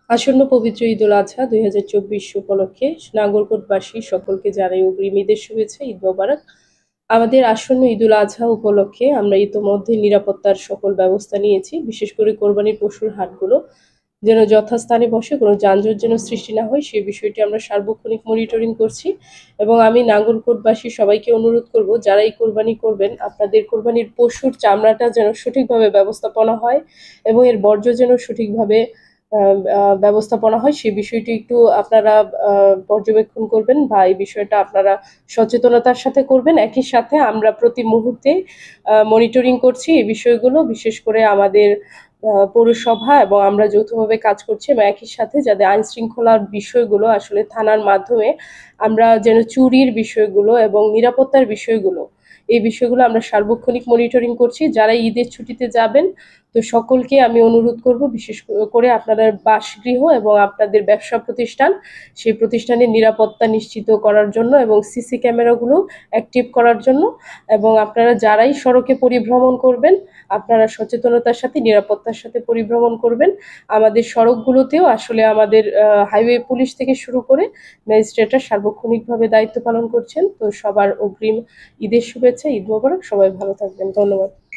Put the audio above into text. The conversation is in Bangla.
আসন্ন পবিত্র ঈদুল আজহা ২০২৪ উপলক্ষে নাগরকোটবাসী সকলকে জানাই অগ্রিম ঈদের শুভেচ্ছা, ঈদ মোবারক। আমাদের আসন্ন ঈদুল আজহা উপলক্ষে আমরা ইতোমধ্যে নিরাপত্তার সকল ব্যবস্থা নিয়েছি। বিশেষ করে কোরবানির পশুর হাটগুলো যেন যথাস্থানে বসে, কোনো যানজট যেন সৃষ্টি না হয়, সেই বিষয়টি আমরা সার্বক্ষণিক মনিটরিং করছি। এবং আমি নাগরকোটবাসী সবাইকে অনুরোধ করব, যারা এই কোরবানি করবেন, আপনাদের কোরবানির পশুর চামড়াটা যেন সঠিকভাবে ব্যবস্থাপনা হয় এবং এর বর্জ্য যেন সঠিকভাবে ব্যবস্থাপনা হয়, সেই বিষয়টি একটু আপনারা পর্যবেক্ষণ করবেন বা এই বিষয়টা আপনারা সচেতনতার সাথে করবেন। একই সাথে আমরা প্রতি মুহূর্তে মনিটরিং করছি এই বিষয়গুলো, বিশেষ করে আমাদের পৌরসভা এবং আমরা যৌথভাবে কাজ করছি, এবং একই সাথে যাদের আইন শৃঙ্খলার বিষয়গুলো আসলে থানার মাধ্যমে আমরা যেন চুরির বিষয়গুলো এবং নিরাপত্তার বিষয়গুলো, এই বিষয়গুলো আমরা সার্বক্ষণিক মনিটরিং করছি। যারা ঈদের ছুটিতে যাবেন, তো সকলকে আমি অনুরোধ করব, বিশেষ করে আপনাদের বাসগৃহ এবং আপনাদের ব্যবসা প্রতিষ্ঠান, সেই প্রতিষ্ঠানের নিরাপত্তা নিশ্চিত করার জন্য এবং সিসি ক্যামেরাগুলো অ্যাক্টিভ করার জন্য। এবং আপনারা যারাই সড়কে পরিভ্রমণ করবেন, আপনারা সচেতনতার সাথে নিরাপত্তার সাথে পরিভ্রমণ করবেন। আমাদের সড়কগুলোতেও আসলে আমাদের হাইওয়ে পুলিশ থেকে শুরু করে ম্যাজিস্ট্রেটরা সার্বক্ষণিকভাবে দায়িত্ব পালন করছেন। তো সবার অগ্রিম ঈদের শুভেচ্ছা, ঈদ মোবারক, সবাই ভালো থাকবেন, ধন্যবাদ।